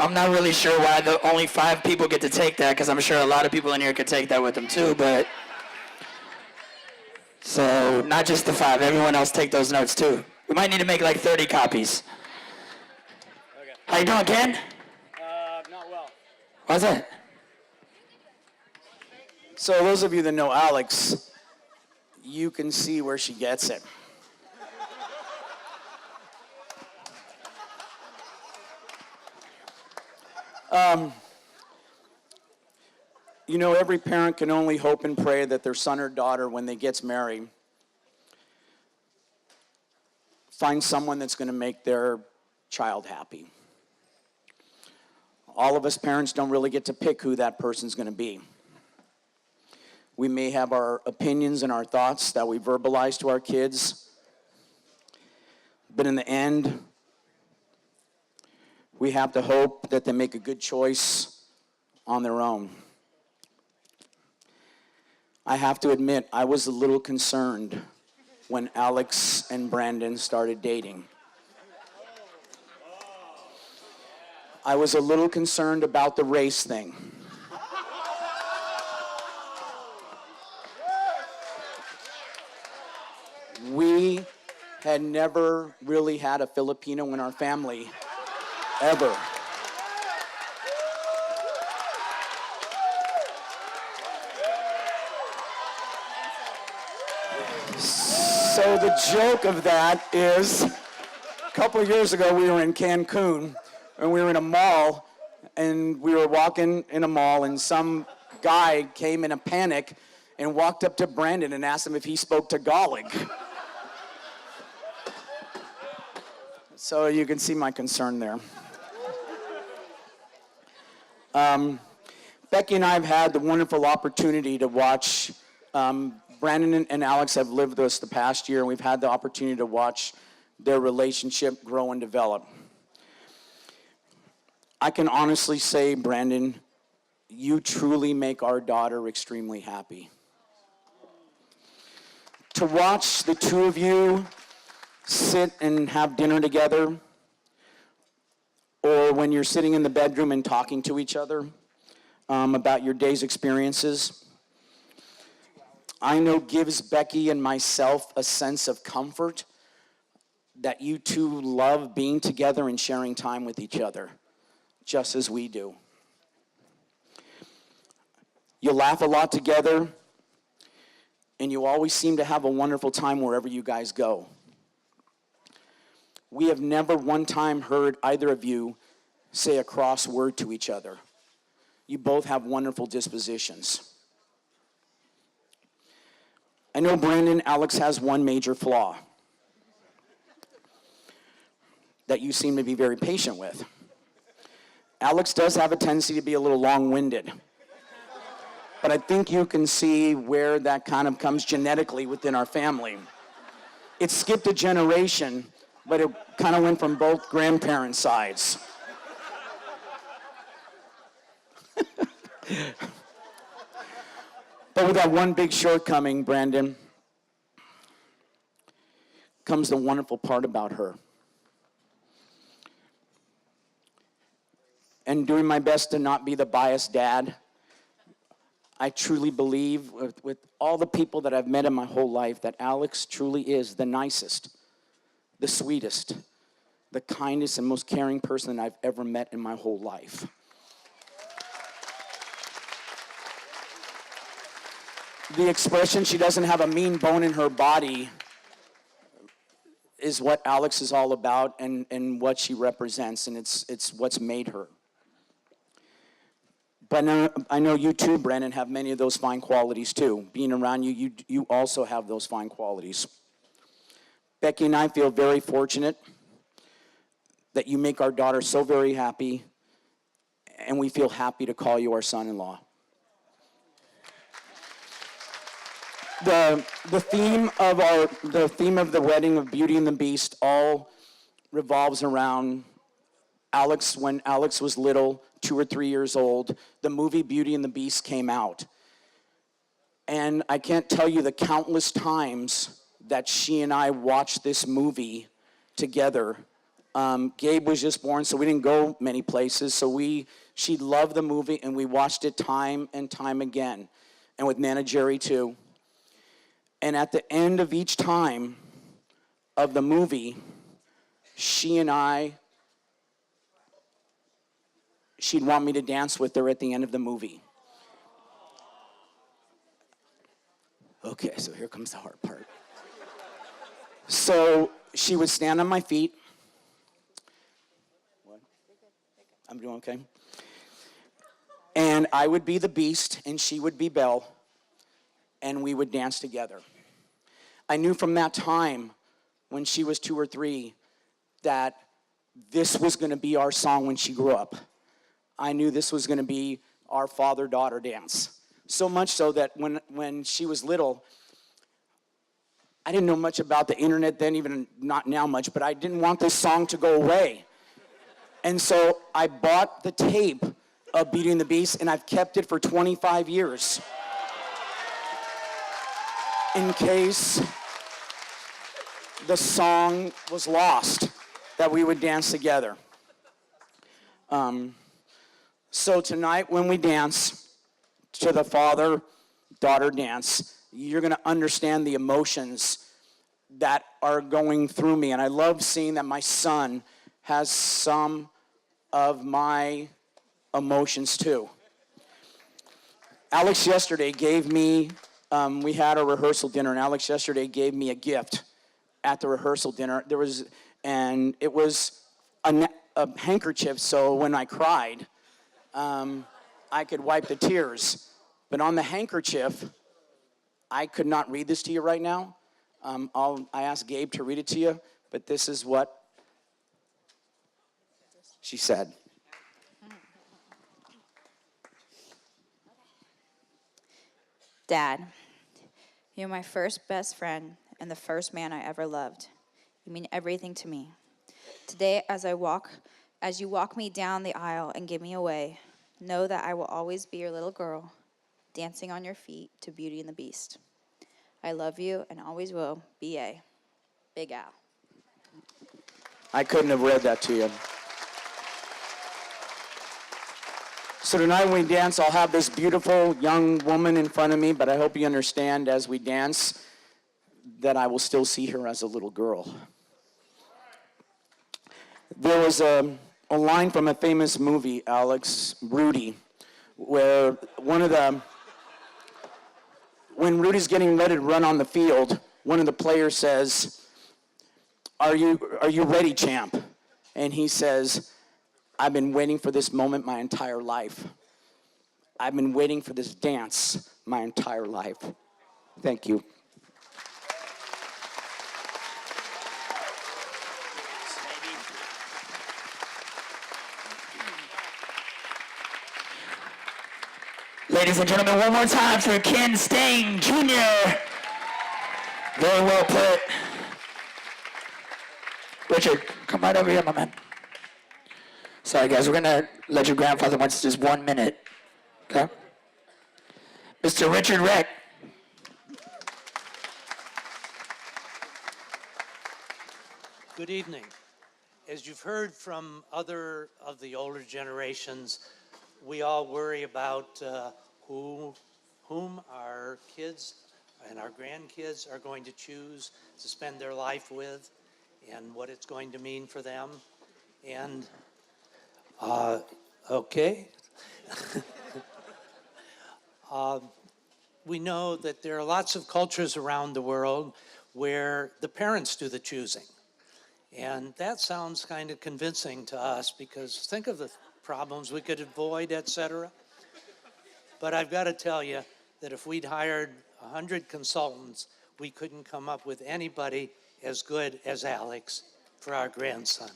I'm not really sure why the only 5 people get to take that, because I'm sure a lot of people in here could take that with them too, but... So, not just the 5, everyone else take those notes too. We might need to make like 30 copies. Okay. How you doing, Ken? Not well. Why's that? So those of you that know Alex, you can see where she gets it. You know, every parent can only hope and pray that their son or daughter, when they gets married, find someone that's going to make their child happy. All of us parents don't really get to pick who that person's going to be. We may have our opinions and our thoughts that we verbalize to our kids, but in the end, we have to hope that they make a good choice on their own. I have to admit, I was a little concerned when Alex and Brandon started dating. I was a little concerned about the race thing. We had never really had a Filipino in our family, ever. So the joke of that is, a couple of years ago we were in Cancun, and we were in a mall, and we were walking in a mall, and some guy came in a panic and walked up to Brandon and asked him if he spoke Tagalog. So you can see my concern there. Becky and I have had the wonderful opportunity to watch, Brandon and Alex have lived with us the past year, and we've had the opportunity to watch their relationship grow and develop. I can honestly say, Brandon, you truly make our daughter extremely happy. To watch the two of you sit and have dinner together, or when you're sitting in the bedroom and talking to each other about your day's experiences, I know gives Becky and myself a sense of comfort that you two love being together and sharing time with each other, just as we do. You laugh a lot together, and you always seem to have a wonderful time wherever you guys go. We have never one time heard either of you say a cross word to each other. You both have wonderful dispositions. I know Brandon, Alex has one major flaw that you seem to be very patient with. Alex does have a tendency to be a little long-winded. But I think you can see where that kind of comes genetically within our family. It skipped a generation, but it kind of went from both grandparents' sides. But with that one big shortcoming, Brandon, comes the wonderful part about her. And doing my best to not be the biased dad, I truly believe with all the people that I've met in my whole life that Alex truly is the nicest, the sweetest, the kindest and most caring person I've ever met in my whole life. The expression, she doesn't have a mean bone in her body, is what Alex is all about and what she represents, and it's what's made her. But I know you too, Brandon, have many of those fine qualities too. Being around you, you also have those fine qualities. Becky and I feel very fortunate that you make our daughter so very happy, and we feel happy to call you our son-in-law. The theme of the wedding of Beauty and the Beast all revolves around Alex. When Alex was little, 2 or 3 years old, the movie Beauty and the Beast came out. And I can't tell you the countless times that she and I watched this movie together Gabe was just born, so we didn't go many places. So she loved the movie, and we watched it time and time again. And with Nana Jerry too. And at the end of each time of the movie, she'd want me to dance with her at the end of the movie. Okay, so here comes the hard part. So she would stand on my feet. What? I'm doing okay. And I would be the Beast, and she would be Belle, and we would dance together. I knew from that time, when she was 2 or 3, that this was going to be our song when she grew up. I knew this was going to be our father-daughter dance. So much so that when she was little, I didn't know much about the internet then, even not now much, but I didn't want this song to go away. And so I bought the tape of Beauty and the Beast, and I've kept it for 25 years. In case the song was lost, that we would dance together. So tonight when we dance to the father-daughter dance, you're going to understand the emotions that are going through me. And I love seeing that my son has some of my emotions too. Alex yesterday gave me, we had a rehearsal dinner, and Alex yesterday gave me a gift at the rehearsal dinner. It was a handkerchief, so when I cried, I could wipe the tears. But on the handkerchief, I could not read this to you right now. I asked Gabe to read it to you, but this is what she said. Dad, you're my first best friend and the first man I ever loved. You mean everything to me. Today, as you walk me down the aisle and give me away, know that I will always be your little girl, dancing on your feet to Beauty and the Beast. I love you and always will, B.A. Big Al. I couldn't have read that to you. So tonight when we dance, I'll have this beautiful young woman in front of me, but I hope you understand as we dance that I will still see her as a little girl. There was a line from a famous movie, Alex, Rudy, where when Rudy's getting ready to run on the field, one of the players says, are you ready, champ? And he says, I've been waiting for this moment my entire life. I've been waiting for this dance my entire life. Thank you. Ladies and gentlemen, one more time for Ken Sting Jr. Very well put. Richard, come right over here, my man. Sorry, guys, we're going to let your grandfather watch just 1 minute. Okay? Mr. Richard Reck. Good evening. As you've heard from other of the older generations, we all worry about whom our kids and our grandkids are going to choose to spend their life with and what it's going to mean for them. And, okay. We know that there are lots of cultures around the world where the parents do the choosing. And that sounds kind of convincing to us because think of the problems we could avoid, etc. But I've got to tell you that if we'd hired 100 consultants, we couldn't come up with anybody as good as Alex for our grandson.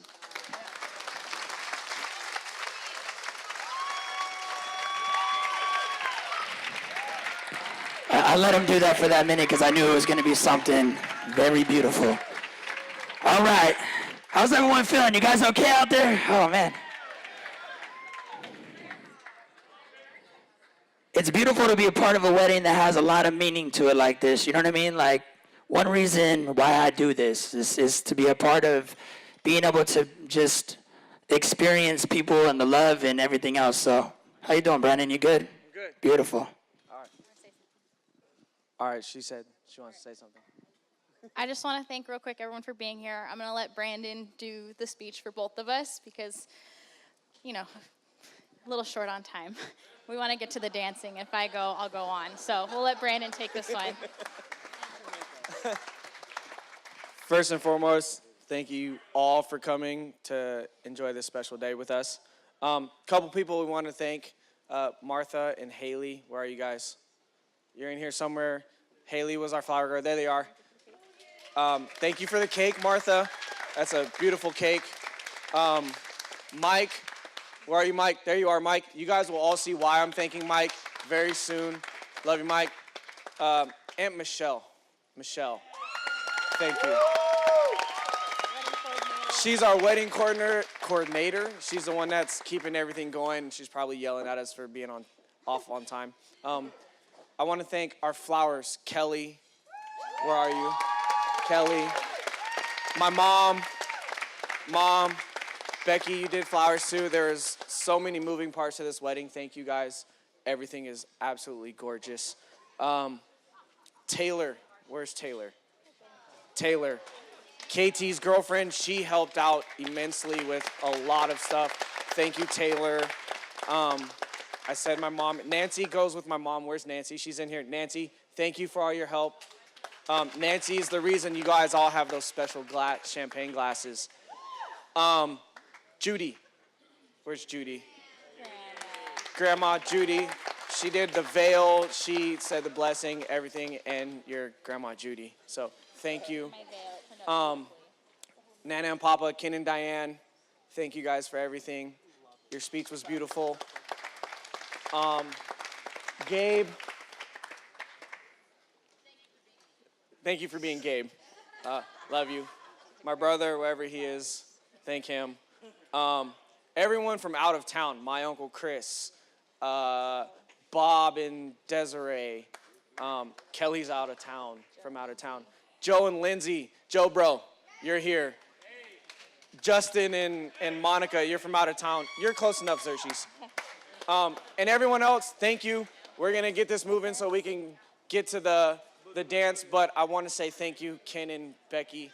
I let him do that for that minute because I knew it was going to be something very beautiful. All right. How's everyone feeling? You guys okay out there? Oh, man. It's beautiful to be a part of a wedding that has a lot of meaning to it like this. You know what I mean? Like, one reason why I do this is to be a part of being able to just experience people and the love and everything else. So, how you doing, Brandon? You good? Good. Beautiful. All right, she said she wants to say something. I just want to thank real quick everyone for being here. I'm going to let Brandon do the speech for both of us because, a little short on time. We want to get to the dancing. If I go, I'll go on. So we'll let Brandon take this one. First and foremost, thank you all for coming to enjoy this special day with us. Couple people we want to thank, Martha and Haley. Where are you guys? You're in here somewhere. Haley was our flower girl. There they are. Thank you for the cake, Martha. That's a beautiful cake. Mike, where are you, Mike? There you are, Mike. You guys will all see why I'm thanking Mike very soon. Love you, Mike. Aunt Michelle. Thank you. She's our wedding coordinator. She's the one that's keeping everything going. She's probably yelling at us for being off on time. I want to thank our flowers, Kelly. Where are you? Kelly. My mom, Becky, you did flowers too. There's so many moving parts to this wedding. Thank you guys. Everything is absolutely gorgeous. Taylor, where's Taylor? Taylor, KT's girlfriend, she helped out immensely with a lot of stuff. Thank you, Taylor. I said my mom. Nancy goes with my mom. Where's Nancy? She's in here. Nancy, thank you for all your help. Nancy is the reason you guys all have those special champagne glasses. Judy. Where's Judy? Grandma Judy. She did the veil. She said the blessing, everything, and your Grandma Judy. So thank you. Nana and Papa, Ken and Diane, thank you guys for everything. Your speech was beautiful. Gabe. Thank you for being Gabe. Love you. My brother, wherever he is, thank him. Everyone from out of town, my Uncle Chris, Bob and Desiree, Kelly's from out of town. Joe and Lindsay, Joe bro, you're here. Justin and Monica, you're from out of town. You're close enough, Xerxes. And everyone else, thank you. We're gonna get this moving so we can get to the dance, but I want to say thank you, Ken and Becky,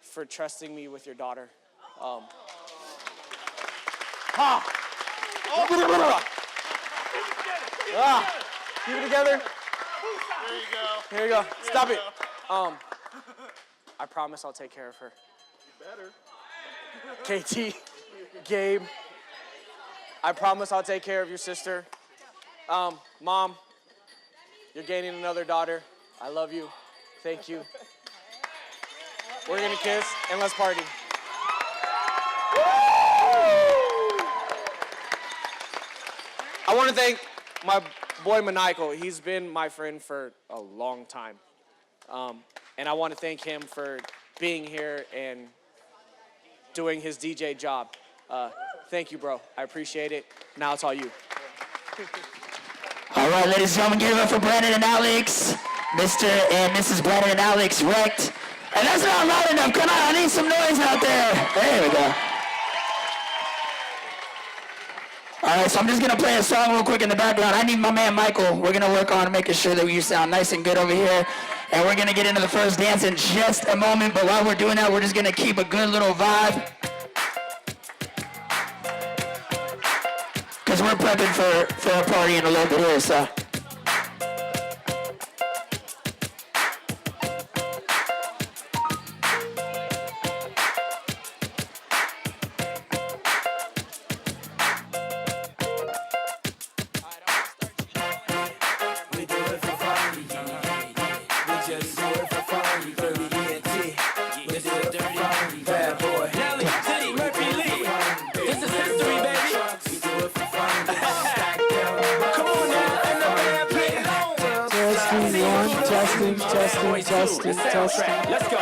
for trusting me with your daughter. Keep it together. There you go. Here you go. Stop it. I promise I'll take care of her. Better. KT, Gabe, I promise I'll take care of your sister. Mom, you're gaining another daughter. I love you. Thank you. We're gonna kiss and let's party. I want to thank my boy Maniacal. He's been my friend for a long time. And I want to thank him for being here and doing his DJ job. Thank you, bro. I appreciate it. Now it's all you. All right, ladies and gentlemen, give it up for Brandon and Alex. Mr. and Mrs. Brandon and Alex wrecked. And that's not loud enough. Come on, I need some noise out there. There we go. All right, so I'm just going to play a song real quick in the background. I need my man Michael. We're going to work on making sure that you sound nice and good over here. And we're going to get into the first dance in just a moment. But while we're doing that, we're just going to keep a good little vibe. Because we're prepping for a party in a little bit here, so. Testing. Let's go.